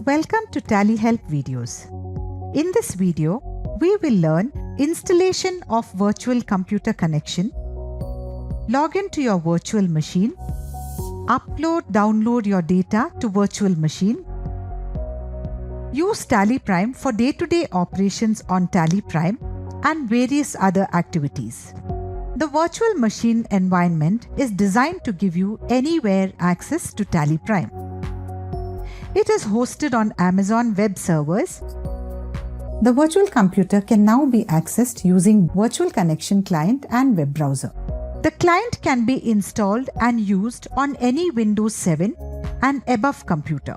Welcome to Tally Help videos. In this video, we will learn installation of virtual computer connection, log into your virtual machine, download your data to virtual machine, use Tally Prime for day-to-day operations on Tally Prime and various other activities. The virtual machine environment is designed to give you anywhere access to Tally Prime. It is hosted on Amazon Web Servers. The virtual computer can now be accessed using Virtual Connection Client and web browser. The client can be installed and used on any Windows 7 and above computer.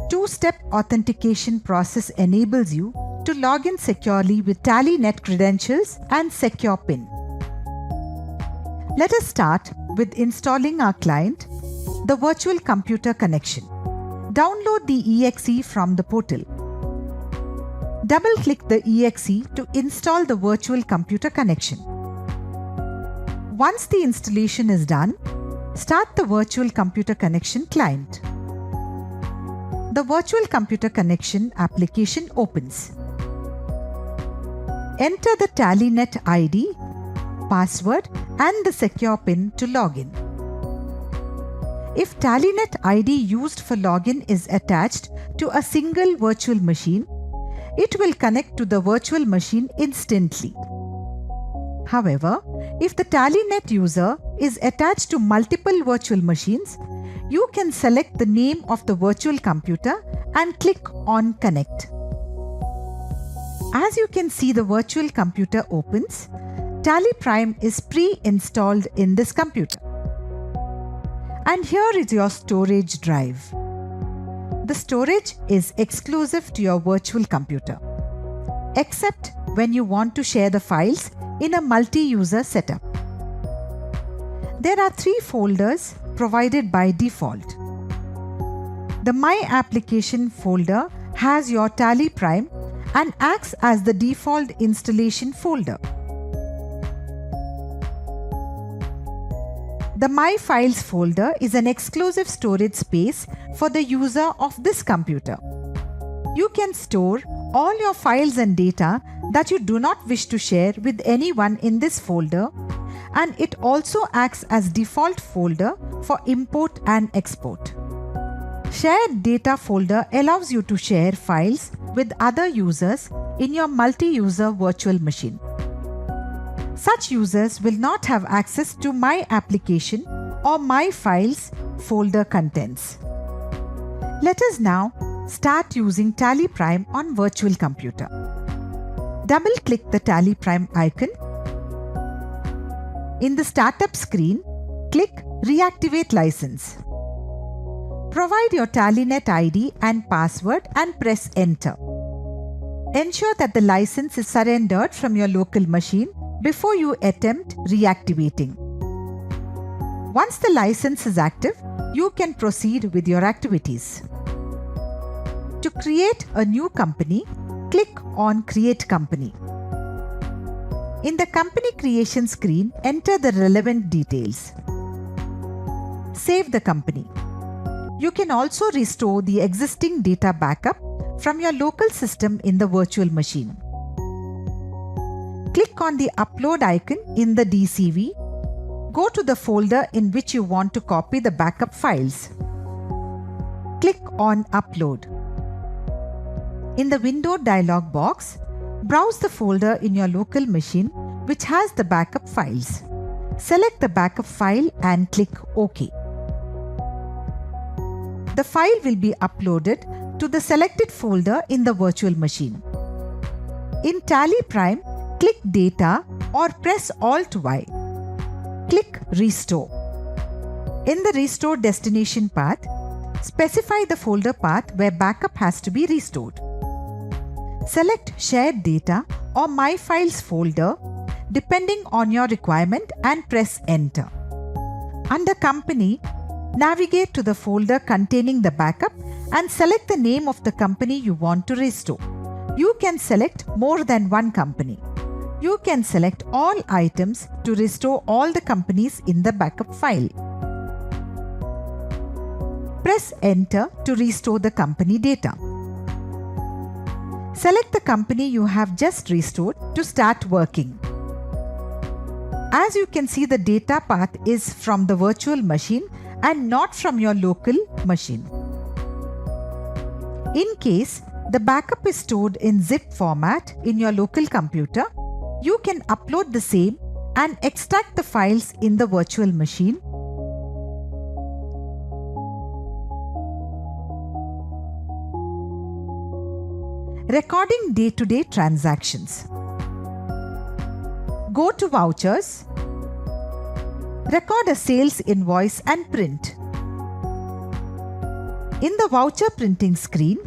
Two-step authentication process enables you to log in securely with TallyNet credentials and secure PIN. Let us start with installing our client, the virtual computer connection. Download the exe from the portal. Double-click the exe to install the virtual computer connection. Once the installation is done, start the virtual computer connection client. The virtual computer connection application opens. Enter the TallyNet ID, password and the secure PIN to log in. If TallyNet ID used for login is attached to a single virtual machine, it will connect to the virtual machine instantly. However, if the TallyNet user is attached to multiple virtual machines, you can select the name of the virtual computer and click on Connect. As you can see, the virtual computer opens. Tally Prime is pre-installed in this computer. And here is your storage drive. The storage is exclusive to your virtual computer, except when you want to share the files in a multi-user setup. There are 3 folders provided by default. The My Application folder has your Tally Prime and acts as the default installation folder. The My Files folder is an exclusive storage space for the user of this computer. You can store all your files and data that you do not wish to share with anyone in this folder, and it also acts as default folder for import and export. Shared Data folder allows you to share files with other users in your multi-user virtual machine. Such users will not have access to My Application or My Files folder contents. Let us now start using Tally Prime on virtual computer. Double-click the Tally Prime icon. In the startup screen, click Reactivate License. Provide your TallyNet ID and password and press Enter. Ensure that the license is surrendered from your local machine before you attempt reactivating. Once the license is active, you can proceed with your activities. To create a new company, click on Create Company. In the company creation screen, enter the relevant details. Save the company. You can also restore the existing data backup from your local system in the virtual machine. Click on the Upload icon in the DCV. Go to the folder in which you want to copy the backup files. Click on Upload. In the Window dialog box, browse the folder in your local machine which has the backup files. Select the backup file and click OK. The file will be uploaded to the selected folder in the virtual machine. In Tally Prime, click Data or press Alt-Y. Click Restore. In the Restore destination path, specify the folder path where backup has to be restored. Select Shared Data or My Files folder depending on your requirement and press Enter. Under Company, navigate to the folder containing the backup and select the name of the company you want to restore. You can select more than one company. You can select all items to restore all the companies in the backup file. Press Enter to restore the company data. Select the company you have just restored to start working. As you can see, the data path is from the virtual machine and not from your local machine. In case the backup is stored in zip format in your local computer, you can upload the same and extract the files in the virtual machine. Recording day-to-day transactions. Go to Vouchers. Record a sales invoice and print. In the voucher printing screen,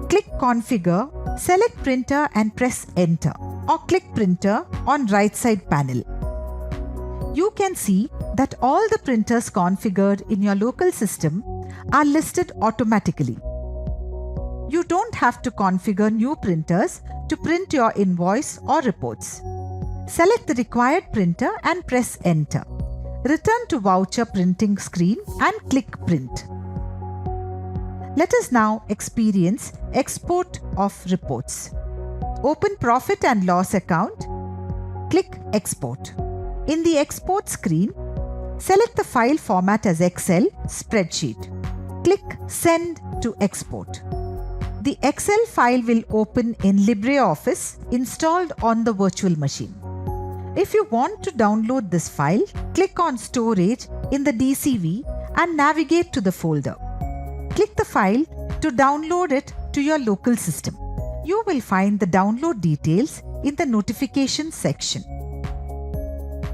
click Configure, select Printer and press Enter, or click Printer on right side panel. You can see that all the printers configured in your local system are listed automatically. You don't have to configure new printers to print your invoice or reports. Select the required printer and press Enter. Return to voucher printing screen and click Print. Let us now experience export of reports. Open Profit and Loss account. Click Export. In the export screen, select the file format as Excel spreadsheet. Click Send to Export. The Excel file will open in LibreOffice installed on the virtual machine. If you want to download this file, click on Storage in the DCV and navigate to the folder. Click the file to download it to your local system. You will find the download details in the notifications section.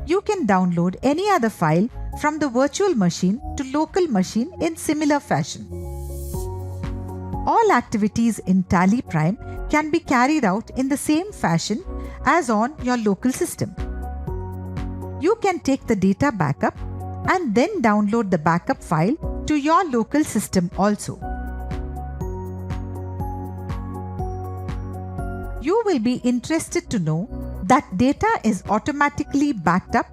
You can download any other file from the virtual machine to local machine in similar fashion. All activities in Tally Prime can be carried out in the same fashion as on your local system. You can take the data backup and then download the backup file to your local system also. You will be interested to know that data is automatically backed up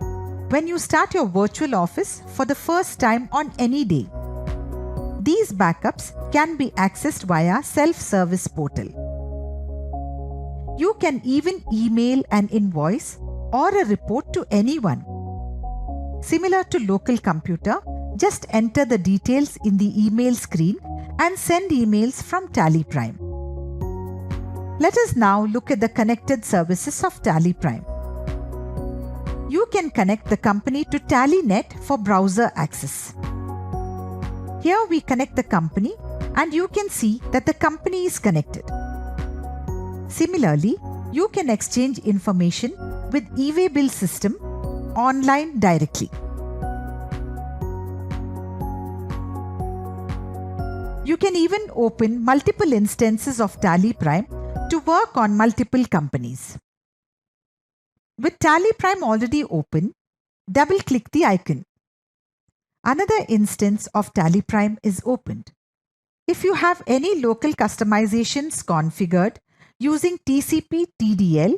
when you start your virtual office for the first time on any day. These backups can be accessed via self-service portal. You can even email an invoice or a report to anyone. Similar to local computer, just enter the details in the email screen and send emails from Tally Prime. Let us now look at the connected services of Tally Prime. You can connect the company to TallyNet for browser access. Here we connect the company and you can see that the company is connected. Similarly, you can exchange information with eWaybill system online directly. You can even open multiple instances of Tally Prime to work on multiple companies. With Tally Prime already open, double-click the icon. Another instance of Tally Prime is opened. If you have any local customizations configured using TCP/TDL,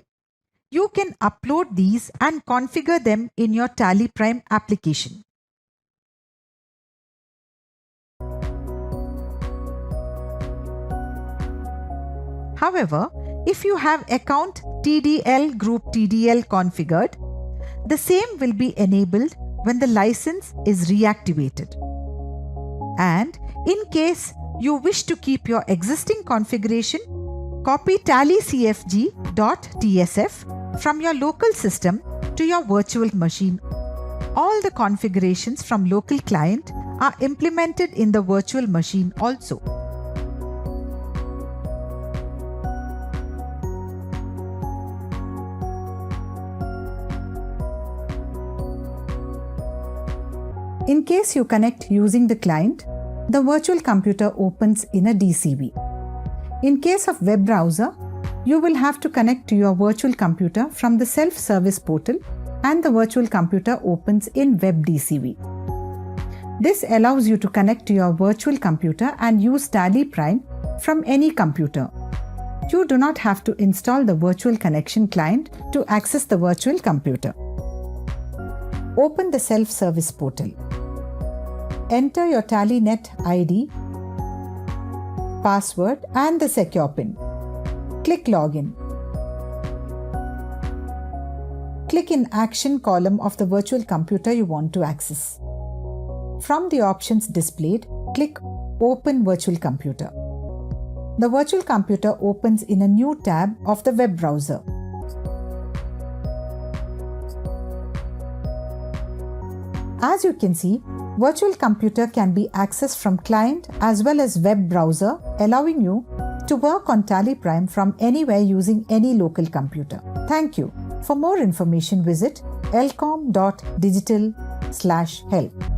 you can upload these and configure them in your Tally Prime application. However, if you have account TDL group TDL configured, the same will be enabled when the license is reactivated. And in case you wish to keep your existing configuration, copy tallycfg.tsf from your local system to your virtual machine. All the configurations from local client are implemented in the virtual machine also. In case you connect using the client, the virtual computer opens in a DCV. In case of web browser, you will have to connect to your virtual computer from the self-service portal and the virtual computer opens in web DCV. This allows you to connect to your virtual computer and use Tally Prime from any computer. You do not have to install the virtual connection client to access the virtual computer. Open the self-service portal. Enter your TallyNet ID password and the secure PIN. Click Login. Click in Action column of the virtual computer you want to access. From the options displayed, click Open Virtual Computer. The virtual computer opens in a new tab of the web browser. As you can see, virtual computer can be accessed from client as well as web browser, allowing you to work on Tally Prime from anywhere using any local computer. Thank you. For more information, visit elcom.digital/help.